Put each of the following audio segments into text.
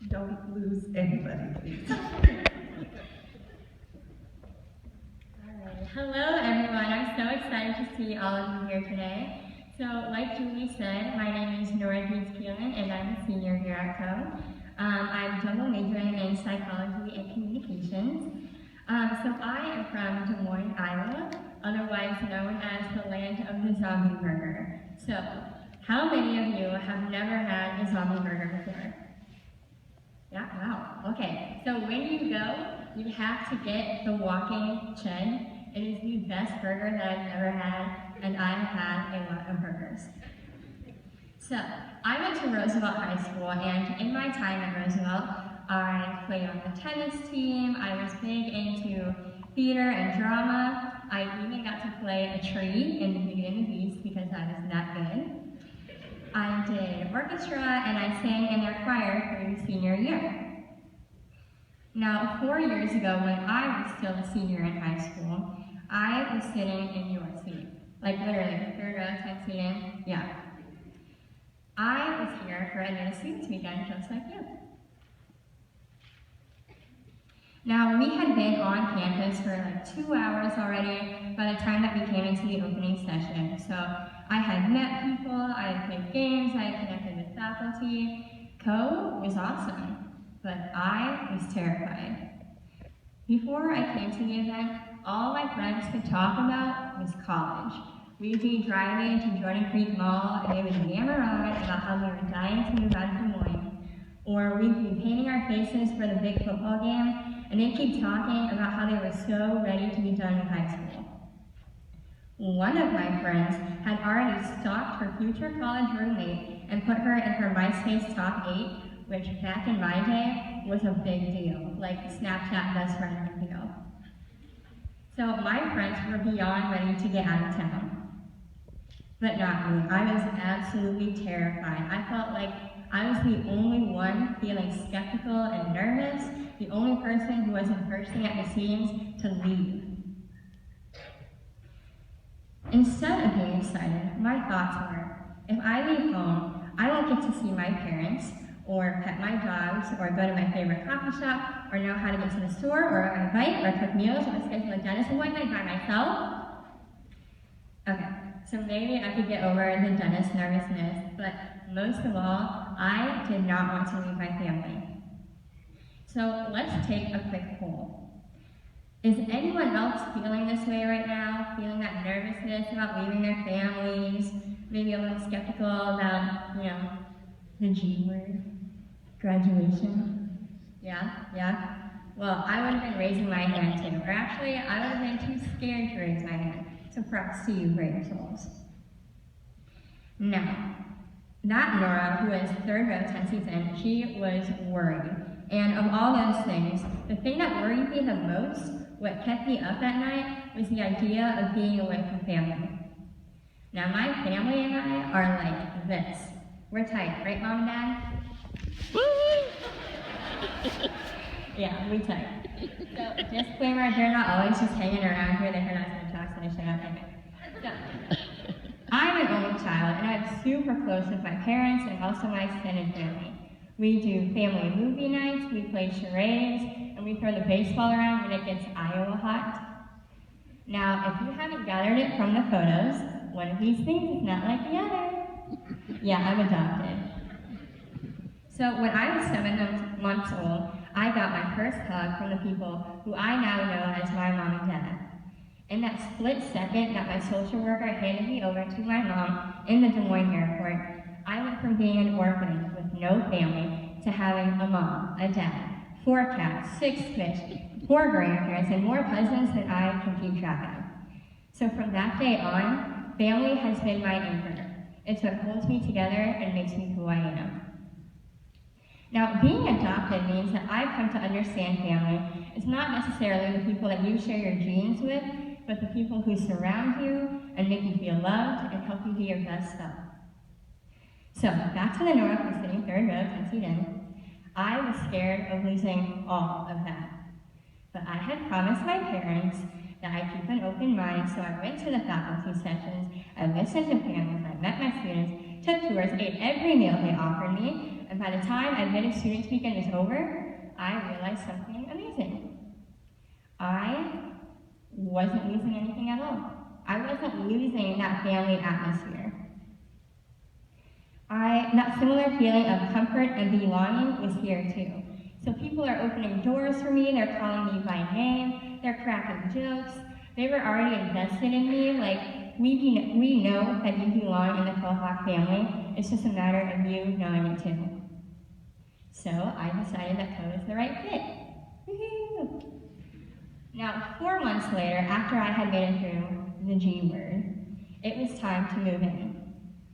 Don't lose anybody, please. Hello everyone, I'm so excited to see all of you here today. So like Julie said, my name is Nora Dietz-Kilen and I'm a senior here at Coe. I'm double majoring in psychology and communications. So I am from Des Moines, Iowa, otherwise known as the land of the zombie burger. So how many of you have never had a zombie burger before? Yeah, wow, okay. So when you go, you have to get the walking chin. It is the best burger that I've ever had, and I've had a lot of burgers. So, I went to Roosevelt High School, and in my time at Roosevelt, I played on the tennis team, I was big into theater and drama, I even got to play a tree in Beauty and the Beast because I was that good. I did orchestra, and I sang in their choir through senior year. Now, 4 years ago, when I was still a senior in high school, I was sitting in your seat. Like literally, third row, 10th seat in, yeah. I was here for a No Students Weekend, just like you. Now, we had been on campus for like 2 hours already by the time that we came into the opening session. So I had met people, I had played games, I had connected with faculty. Coe was awesome, but I was terrified. Before I came to the event, all my friends could talk about was college. We'd be driving to Jordan Creek Mall and they would yammer on about how we were dying to move out of Des Moines. Or we'd be painting our faces for the big football game and they'd keep talking about how they were so ready to be done with high school. One of my friends had already stalked her future college roommate and put her in her MySpace top 8, which back in my day was a big deal, like Snapchat best friend deal. So my friends were beyond ready to get out of town. But not me. I was absolutely terrified. I felt like I was the only one feeling skeptical and nervous, the only person who wasn't bursting at the seams to leave. Instead of being excited, my thoughts were, if I leave home, I won't get to see my parents, or pet my dogs, or go to my favorite coffee shop, or know how to get to the store, or ride a bike, or cook meals, or schedule a dentist appointment by myself. Okay, so maybe I could get over the dentist nervousness, but most of all, I did not want to leave my family. So let's take a quick poll. Is anyone else feeling this way right now? Feeling that nervousness about leaving their families? Maybe a little skeptical about, the G word? Graduation? Yeah? Well, I would have been raising my hand too. Or actually, I would have been too scared to raise my hand. So props to you, brave souls. Now, that Nora, who was third row 10 seats in, she was worried. And of all those things, the thing that worried me the most, what kept me up at night, was the idea of being away from family. Now, my family and I are like this. We're tight, right, Mom and Dad? Yeah, we tight. So, disclaimer, they're not always just hanging around here. They heard us in talks and they shut up. So, I'm an only child, and I'm super close with my parents and also my extended family. We do family movie nights, we play charades, and we throw the baseball around when it gets Iowa hot. Now, if you haven't gathered it from the photos, one of these things is not like the other. Yeah, I'm adopted. So when I was 7 months old, I got my first hug from the people who I now know as my mom and dad. In that split second that my social worker handed me over to my mom in the Des Moines airport, I went from being an orphan with no family to having a mom, a dad, 4 cats, 6 fish, 4 grandparents, and more cousins than I can keep track of. So from that day on, family has been my anchor. It's what holds me together and makes me who I am. Now, being adopted means that I've come to understand family. It's not necessarily the people that you share your genes with, but the people who surround you and make you feel loved and help you be your best self. So, back to the Nora who's sitting third row, 10 seat in. I was scared of losing all of that. But I had promised my parents that I'd keep an open mind, so I went to the faculty sessions, I listened to panels, I met my students, took tours, ate every meal they offered me, and by by the time Admitted Students Weekend was over, I realized something amazing. I wasn't losing anything at all. I wasn't losing that family atmosphere. That similar feeling of comfort and belonging was here too. So people are opening doors for me, they're calling me by name, they're cracking jokes. They were already invested in me, like, we know that you belong in the Coe family. It's just a matter of you knowing it too. So I decided that Coe is the right fit. Woo-hoo! Now, 4 months later, after I had made it through the G word, it was time to move in.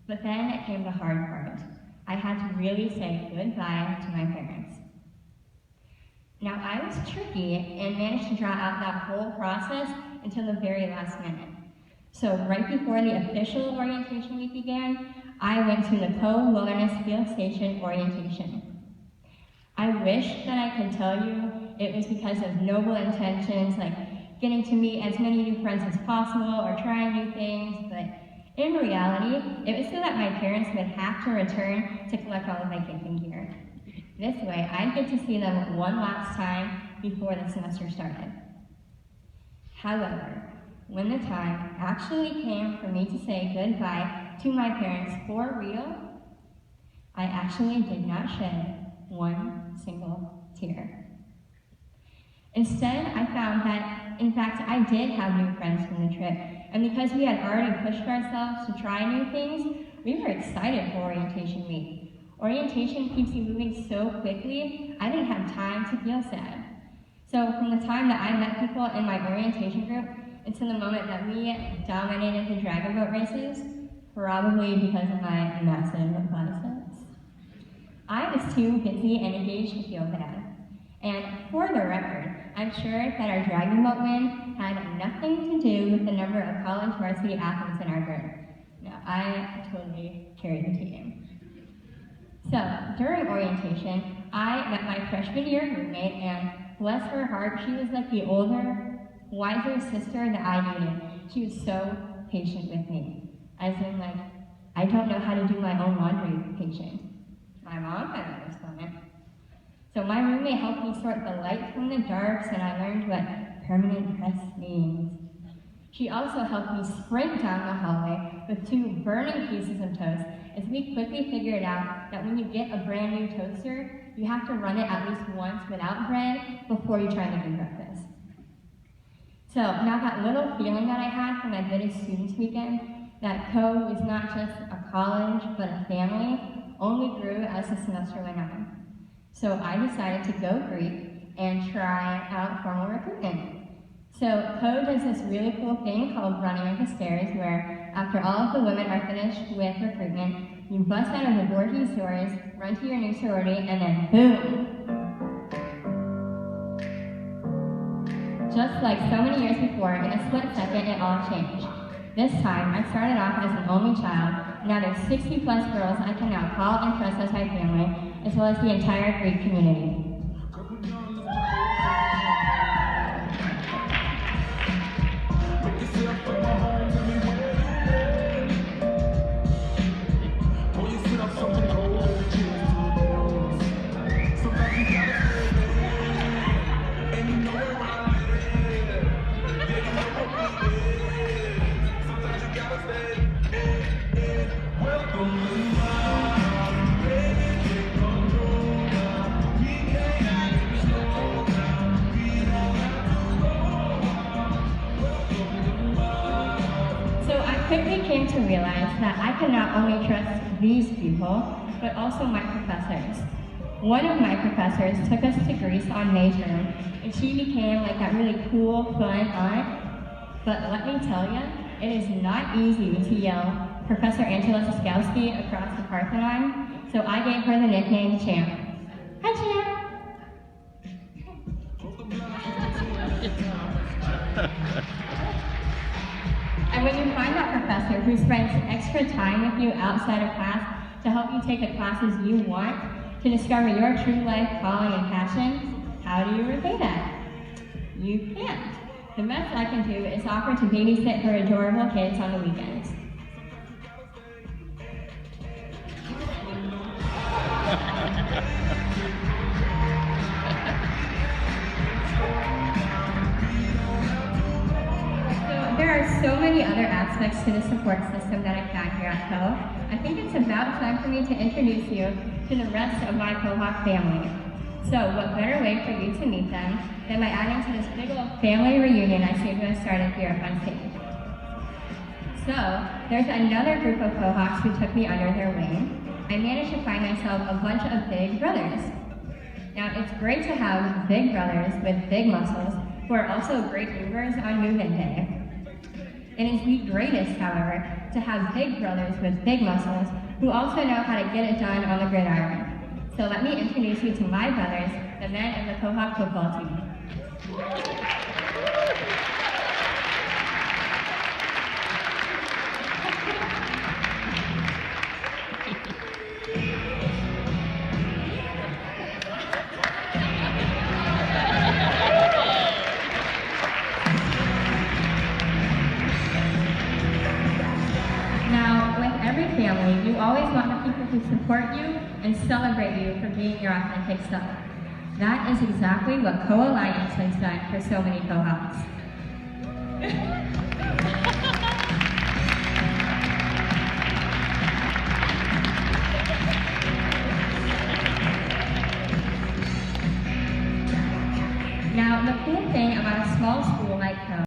But then it came the hard part. I had to really say goodbye to my parents. Now, I was tricky and managed to draw out that whole process until the very last minute. So right before the official orientation week began, I went to the Coe Wilderness Field Station orientation. I wish that I could tell you it was because of noble intentions, like getting to meet as many new friends as possible or trying new things, but in reality, it was so that my parents would have to return to collect all of my camping gear. This way, I'd get to see them one last time before the semester started. However, when the time actually came for me to say goodbye to my parents for real, I actually did not shed one single tear. Instead, I found that, in fact, I did have new friends from the trip, and because we had already pushed ourselves to try new things, we were excited for orientation week. Orientation keeps you moving so quickly, I didn't have time to feel sad. So from the time that I met people in my orientation group until the moment that we dominated the dragon boat races, probably because of my massive biceps, I was too busy and engaged to feel bad. And for the record, I'm sure that our dragon boat win had nothing to do with the number of college varsity athletes in our group. No, I totally carried the team. So, during orientation, I met my freshman year roommate, and bless her heart, she was like the older, wiser sister that I needed. She was so patient with me. As in, like, I don't know how to do my own laundry patient. My mom had understood. So my roommate helped me sort the light from the darks, and I learned what permanent press means. She also helped me sprint down the hallway with 2 burning pieces of toast, as we quickly figured out that when you get a brand new toaster, you have to run it at least once without bread before you try to do breakfast. So now that little feeling that I had from Admitted Students Weekend, that Coe was not just a college, but a family, only grew as the semester went on. So I decided to go Greek and try out formal recruitment. So Coe does this really cool thing called running up the stairs, where after all of the women are finished with recruitment, you bust out of the bourgeois doors, run to your new sorority, and then boom! Just like so many years before, in a split second, it all changed. This time, I started off as an only child, and now there's 60 plus girls I can now call and trust as my family, as well as the entire Greek community. Quickly came to realize that I could not only trust these people, but also my professors. One of my professors took us to Greece on May term, and she became like that really cool, fun aunt. But let me tell you, it is not easy to yell Professor Angela Siskowski across the Parthenon, so I gave her the nickname Champ. Hi, Champ! And when you find that professor who spends extra time with you outside of class to help you take the classes you want, to discover your true life calling and passion, how do you repay that? You can't. The best I can do is offer to babysit her adorable kids on the weekends. aspects to the support system that I've had here at Coe, I think it's about time for me to introduce you to the rest of my Cohawk family. So what better way for you to meet them than by adding to this big old family reunion I seem to have started here on stage. So there's another group of Cohawks who took me under their wing. I managed to find myself a bunch of big brothers. Now it's great to have big brothers with big muscles who are also great movers on move-in day. It is the greatest, however, to have big brothers with big muscles who also know how to get it done on the gridiron. So let me introduce you to my brothers, the men of the Cohawk football team. Now, with every family, you always want the people who support you and celebrate you for being your authentic self. That is exactly what Coe Alliance has done for so many Cohawks. Now, the cool thing about a small